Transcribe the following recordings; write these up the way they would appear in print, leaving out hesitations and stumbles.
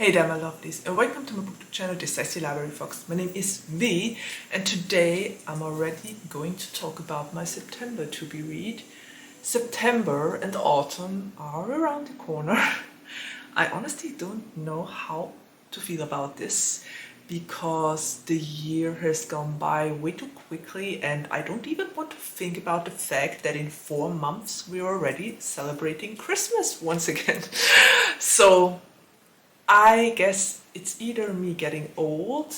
Hey there my lovelies, and welcome to my BookTube channel, The Sassy Library Fox. My name is V, and today I'm already going to talk about my September to be read. September and autumn are around the corner. I honestly don't know how to feel about this because the year has gone by way too quickly, and I don't even want to think about the fact that in 4 months we're already celebrating Christmas once again. So I guess it's either me getting old,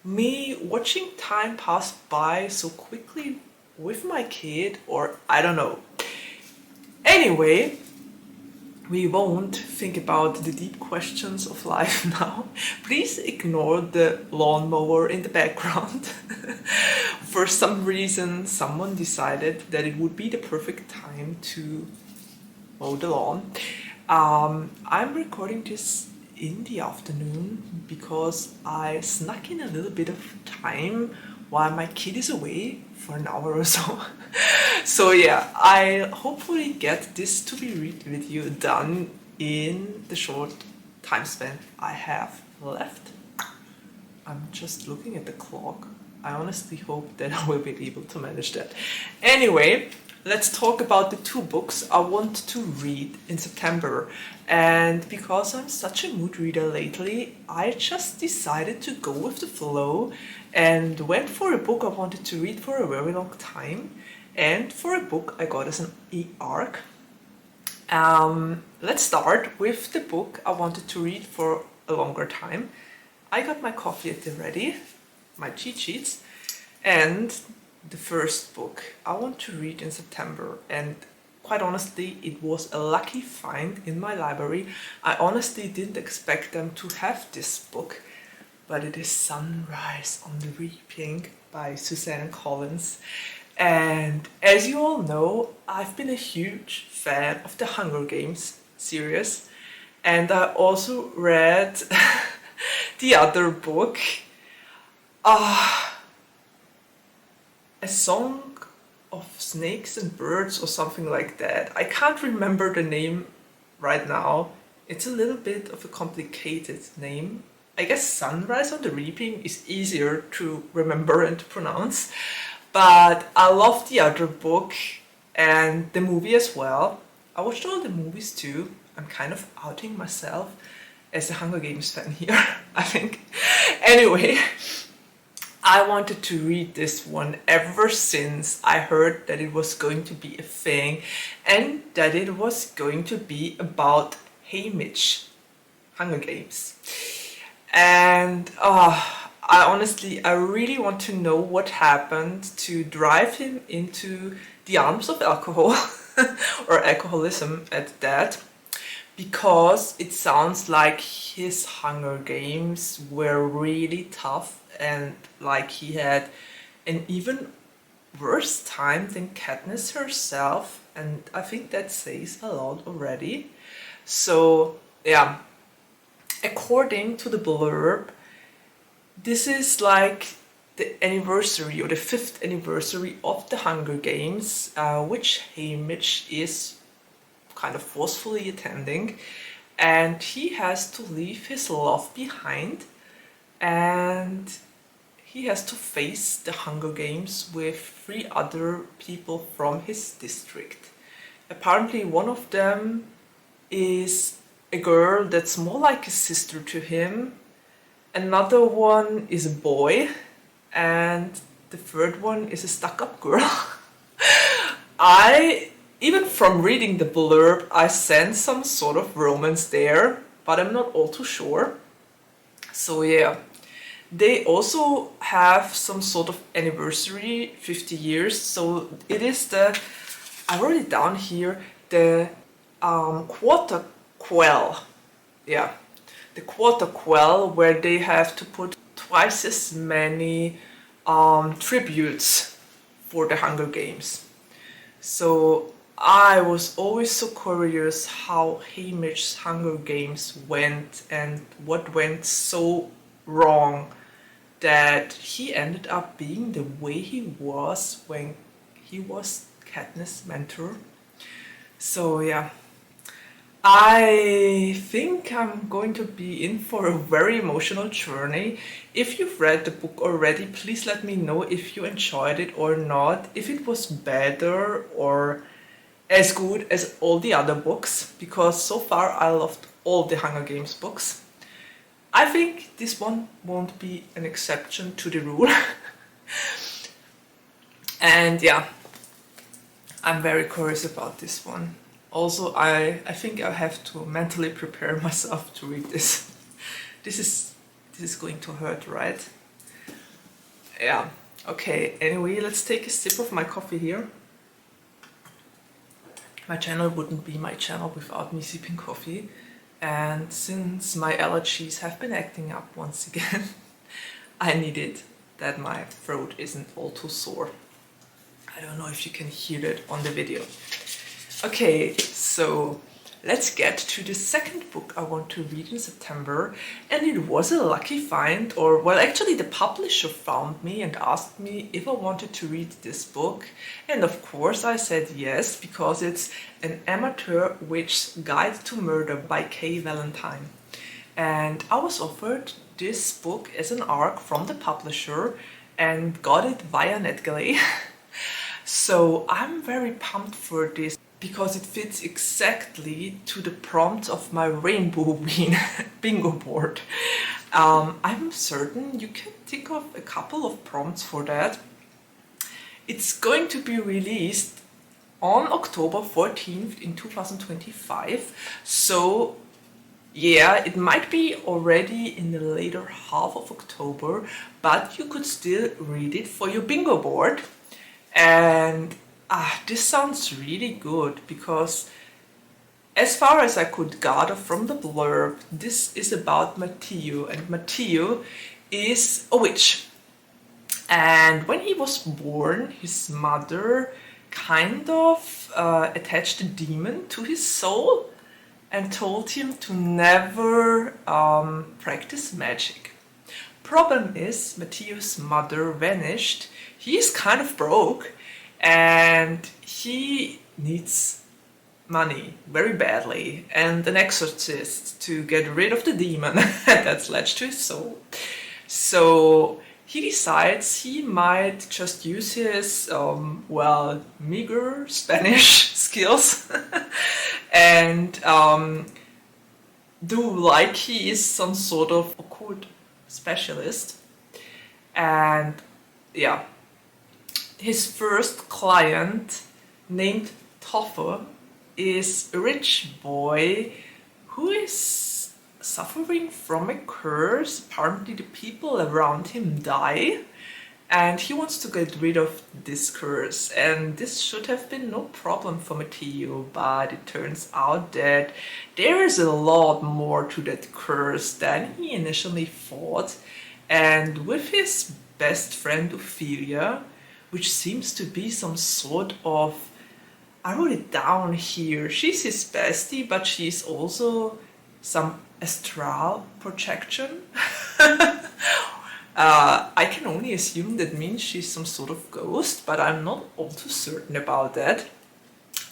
me watching time pass by so quickly with my kid, or I don't know. Anyway, we won't think about the deep questions of life now. Please ignore the lawnmower in the background. For some reason, someone decided that it would be the perfect time to mow the lawn. I'm recording this in the afternoon because I snuck in a little bit of time while my kid is away for an hour or so. So yeah, I hopefully get this to be read with you done in the short time span I have left. I'm just looking at the clock. I honestly hope that I will be able to manage that. Anyway, let's talk about the 2 books I want to read in September. And because I'm such a mood reader lately, I just decided to go with the flow and went for a book I wanted to read for a very long time, and for a book I got as an e-arc. Let's start with the book I wanted to read for a longer time. I got my coffee at the ready, my cheat sheets, and the first book I want to read in September, and quite honestly it was a lucky find in my library. I honestly didn't expect them to have this book, but it is Sunrise on the Reaping by Suzanne. And as you all know, I've been a huge fan of the Hunger Games series, and I also read the other book, A Song of Snakes and Birds or something like that. I can't remember the name right now. It's a little bit of a complicated name. I guess Sunrise on the Reaping is easier to remember and to pronounce. But I love the other book and the movie as well. I watched all the movies too. I'm kind of outing myself as a Hunger Games fan here, I think. Anyway, I wanted to read this one ever since I heard that it was going to be a thing and that it was going to be about Haymitch, Hunger Games. And I really want to know what happened to drive him into the arms of alcohol or alcoholism at that, because it sounds like his Hunger Games were really tough and like he had an even worse time than Katniss herself, and I think that says a lot already. So yeah, according to the blurb, this is like the anniversary or the 5th anniversary of the Hunger Games, which Haymitch is kind of forcefully attending, and he has to leave his love behind, and he has to face the Hunger Games with 3 other people from his district. Apparently one of them is a girl that's more like a sister to him, another one is a boy, and the 3rd one is a stuck-up girl. Even from reading the blurb, I sense some sort of romance there, but I'm not all too sure. So yeah, they also have some sort of anniversary, 50 years, so it is I wrote it down here, the quarter quell. Yeah, the quarter quell, where they have to put twice as many tributes for the Hunger Games. So I was always so curious how Haymitch's Hunger Games went and what went so wrong that he ended up being the way he was when he was Katniss' mentor. So yeah, I think I'm going to be in for a very emotional journey. If you've read the book already, please let me know if you enjoyed it or not, if it was better or as good as all the other books, because so far I loved all the Hunger Games books. I think this one won't be an exception to the rule. And yeah, I'm very curious about this one. Also, I think I have to mentally prepare myself to read this. This is going to hurt, right? Yeah. Okay, anyway, let's take a sip of my coffee here. My channel wouldn't be my channel without me sipping coffee. And since my allergies have been acting up once again, I needed that my throat isn't all too sore. I don't know if you can hear that on the video. Okay, so let's get to the second book I want to read in September, and it was a lucky find, or well, actually the publisher found me and asked me if I wanted to read this book, and of course I said yes, because it's An Amateur Witch's Guide to Murder by Valentin. And I was offered this book as an ARC from the publisher and got it via NetGalley. So I'm very pumped for this, because it fits exactly to the prompts of my Rainbow Bean bingo board. I'm certain you can think of a couple of prompts for that. It's going to be released on October 14th in 2025. So yeah, it might be already in the later half of October, but you could still read it for your bingo board. And this sounds really good, because as far as I could gather from the blurb, this is about Matthew, and Matthew is a witch. And when he was born, his mother kind of attached a demon to his soul and told him to never practice magic. Problem is, Matthew's mother vanished. He is kind of broke, and he needs money very badly and an exorcist to get rid of the demon that's latched to his soul. So he decides he might just use his, meager Spanish skills and do like he is some sort of occult specialist. And yeah, his first client, named Toffer, is a rich boy who is suffering from a curse. Apparently the people around him die, and he wants to get rid of this curse. And this should have been no problem for Matthew, but it turns out that there is a lot more to that curse than he initially thought. And with his best friend Ophelia, which seems to be some sort of, I wrote it down here, she's his bestie, but she's also some astral projection. I can only assume that means she's some sort of ghost, but I'm not all too certain about that.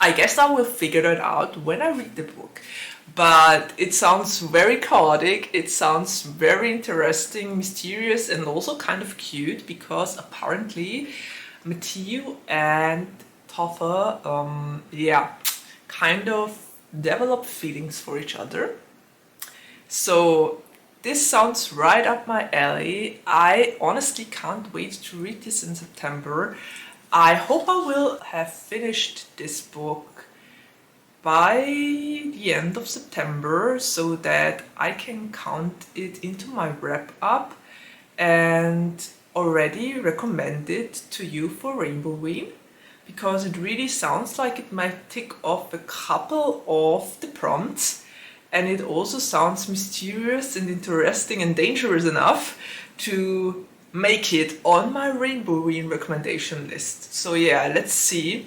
I guess I will figure that out when I read the book. But it sounds very chaotic, it sounds very interesting, mysterious, and also kind of cute, because apparently Matthew and Toffer, kind of develop feelings for each other. So this sounds right up my alley. I honestly can't wait to read this in September. I hope I will have finished this book by the end of September, so that I can count it into my wrap-up and already recommend it to you for Rainbow Ween, because it really sounds like it might tick off a couple of the prompts, and it also sounds mysterious and interesting and dangerous enough to make it on my Rainbow Ween recommendation list. So yeah, let's see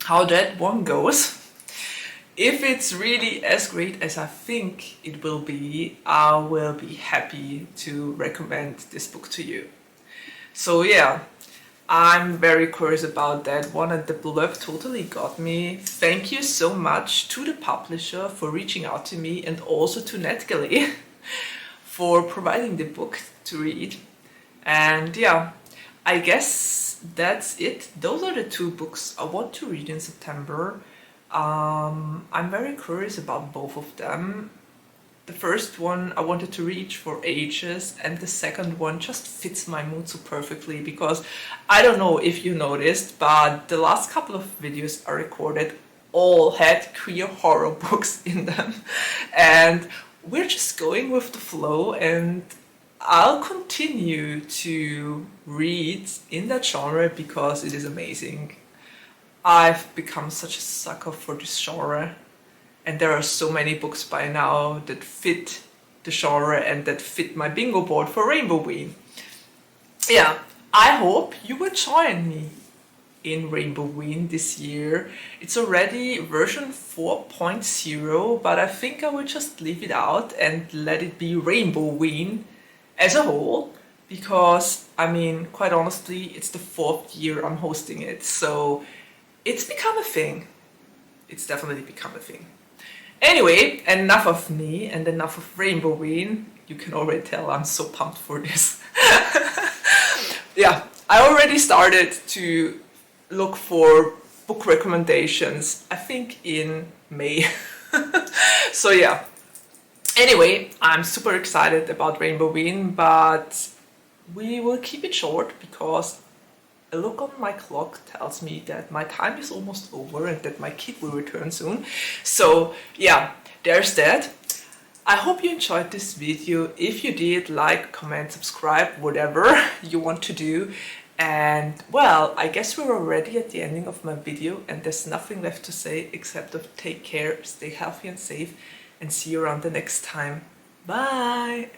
how that one goes. If it's really as great as I think it will be, I will be happy to recommend this book to you. So yeah, I'm very curious about that one, and the blurb totally got me. Thank you so much to the publisher for reaching out to me, and also to NetGalley for providing the book to read. And yeah, I guess that's it. Those are the two books I want to read in September. I'm very curious about both of them. The first one I wanted to read for ages, and the second one just fits my mood so perfectly, because I don't know if you noticed, but the last couple of videos I recorded all had queer horror books in them, and we're just going with the flow, and I'll continue to read in that genre because it is amazing. I've become such a sucker for this genre, and there are so many books by now that fit the genre and that fit my bingo board for Rainbowween. Yeah, I hope you will join me in Rainbowween this year. It's already version 4.0, but I think I will just leave it out and let it be Rainbowween as a whole, because I mean, quite honestly, it's the 4th year I'm hosting it, so it's become a thing. It's definitely become a thing. Anyway, enough of me and enough of Rainbowween. You can already tell I'm so pumped for this. Yeah, I already started to look for book recommendations, I think in May. So yeah. Anyway, I'm super excited about Rainbowween, but we will keep it short because a look on my clock tells me that my time is almost over and that my kid will return soon. So yeah, there's that. I hope you enjoyed this video. If you did, like, comment, subscribe, whatever you want to do. And well, I guess we're already at the ending of my video, and there's nothing left to say except of take care, stay healthy and safe, and see you around the next time. Bye!